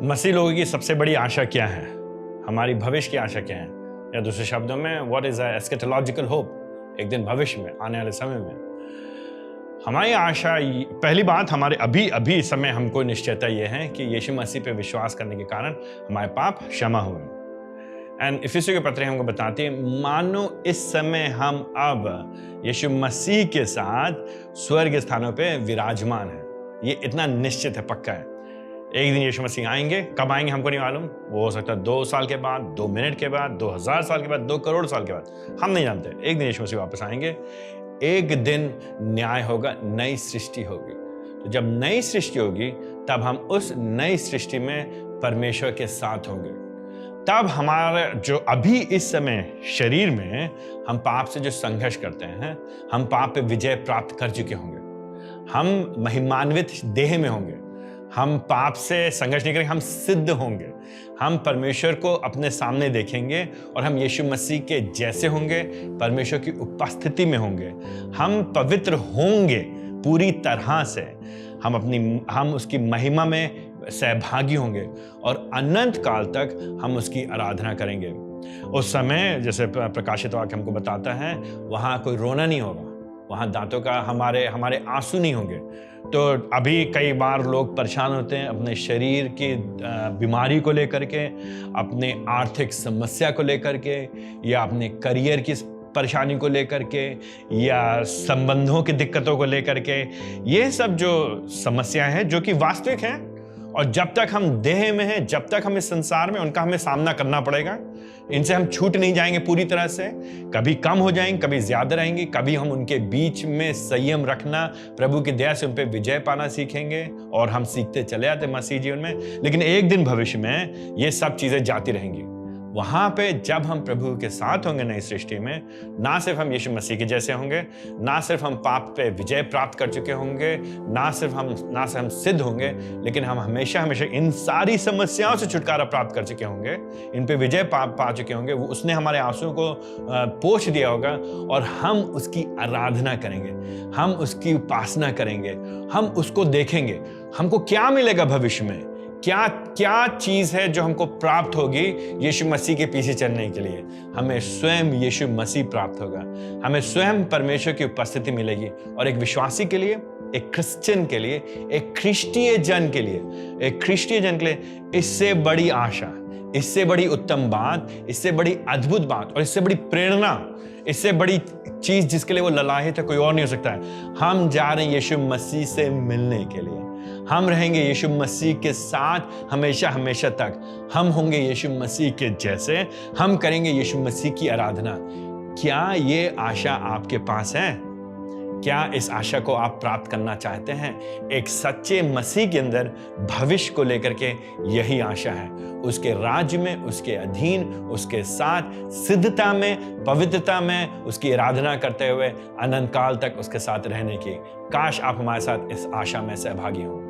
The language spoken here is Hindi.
मसीह लोगों की सबसे बड़ी आशा क्या है? हमारी भविष्य की आशा क्या है? या दूसरे शब्दों में व्हाट इज एस्केटोलॉजिकल होप? एक दिन भविष्य में, आने वाले समय में हमारी आशा, पहली बात, हमारे अभी समय हमको निश्चयता यह है कि यीशु मसीह पे विश्वास करने के कारण हमारे पाप क्षमा हुए। एंड इफिसियों के पत्र हमको बताती है, मानो इस समय हम अब यीशु मसीह के साथ स्वर्ग स्थानों पे विराजमान हैं। ये इतना निश्चित है, पक्का है। एक दिन यीशु मसीह आएंगे, कब आएंगे हमको नहीं मालूम। वो हो सकता है 2 साल के बाद, 2 मिनट के बाद, 2000 साल के बाद, 2 करोड़ साल के बाद, हम नहीं जानते। एक दिन यीशु मसीह वापस आएंगे। एक दिन न्याय होगा, नई सृष्टि होगी। तो जब नई सृष्टि होगी तब हम उस नई सृष्टि में परमेश्वर के साथ होंगे। तब हमारा जो अभी इस समय शरीर में हम पाप से जो संघर्ष करते हैं, हम पाप पे विजय प्राप्त कर चुके होंगे। हम महिमान्वित देह में होंगे। हम पाप से संघर्ष नहीं करेंगे, हम सिद्ध होंगे। हम परमेश्वर को अपने सामने देखेंगे और हम यीशु मसीह के जैसे होंगे, परमेश्वर की उपस्थिति में होंगे। हम पवित्र होंगे पूरी तरह से। हम उसकी महिमा में सहभागी होंगे और अनंत काल तक हम उसकी आराधना करेंगे। उस समय जैसे प्रकाशित वाक्य हमको बताता है, वहाँ कोई रोना नहीं होगा, वहाँ दांतों का हमारे आंसू नहीं होंगे। तो अभी कई बार लोग परेशान होते हैं अपने शरीर की बीमारी को लेकर के, अपने आर्थिक समस्या को लेकर के, या अपने करियर की परेशानी को लेकर के, या संबंधों की दिक्कतों को लेकर के। ये सब जो समस्या है जो कि वास्तविक है, और जब तक हम देह में हैं, जब तक हम इस संसार में, उनका हमें सामना करना पड़ेगा। इनसे हम छूट नहीं जाएंगे पूरी तरह से। कभी कम हो जाएंगे, कभी ज्यादा रहेंगे, कभी हम उनके बीच में संयम रखना, प्रभु की दया से उन पे विजय पाना सीखेंगे, और हम सीखते चले आते मसीह जीवन में। लेकिन एक दिन भविष्य में ये सब चीजें जाती रहेंगी। वहां पे जब हम प्रभु के साथ होंगे नई सृष्टि में, ना सिर्फ हम यीशु मसीह के जैसे होंगे, ना सिर्फ हम पाप पे विजय प्राप्त कर चुके होंगे, ना सिर्फ हम सिद्ध होंगे, लेकिन हम हमेशा इन सारी समस्याओं से छुटकारा प्राप्त कर चुके होंगे, इन पे विजय पा चुके होंगे। उसने हमारे आंसुओं को पोंछ दिया होगा, और हम उसकी आराधना करेंगे, हम उसकी उपासना करेंगे, हम उसको देखेंगे। हमको क्या मिलेगा भविष्य में? क्या चीज है जो हमको प्राप्त होगी यीशु मसीह के पीछे चलने के लिए? हमें स्वयं यीशु मसीह प्राप्त होगा, हमें स्वयं परमेश्वर की उपस्थिति मिलेगी। और एक विश्वासी के लिए, एक क्रिश्चियन के लिए, एक ख्रिस्टीय जन के लिए इससे बड़ी आशा, इससे बड़ी उत्तम बात, इससे बड़ी अद्भुत बात, और इससे बड़ी प्रेरणा, इससे बड़ी चीज जिसके लिए वो ललायत है, कोई और नहीं हो सकता है। हम जा रहे हैं यीशु मसीह से मिलने के लिए। हम रहेंगे यीशु मसीह के साथ हमेशा हमेशा तक। हम होंगे यीशु मसीह के जैसे, हम करेंगे यीशु मसीह की आराधना। क्या ये आशा आपके पास है? क्या इस आशा को आप प्राप्त करना चाहते हैं? एक सच्चे मसीह के अंदर भविष्य को लेकर के यही आशा है, उसके राज्य में, उसके अधीन, उसके साथ सिद्धता में, पवित्रता में, उसकी आराधना करते हुए अनंत काल तक उसके साथ रहने की। काश आप हमारे साथ इस आशा में सहभागी हों।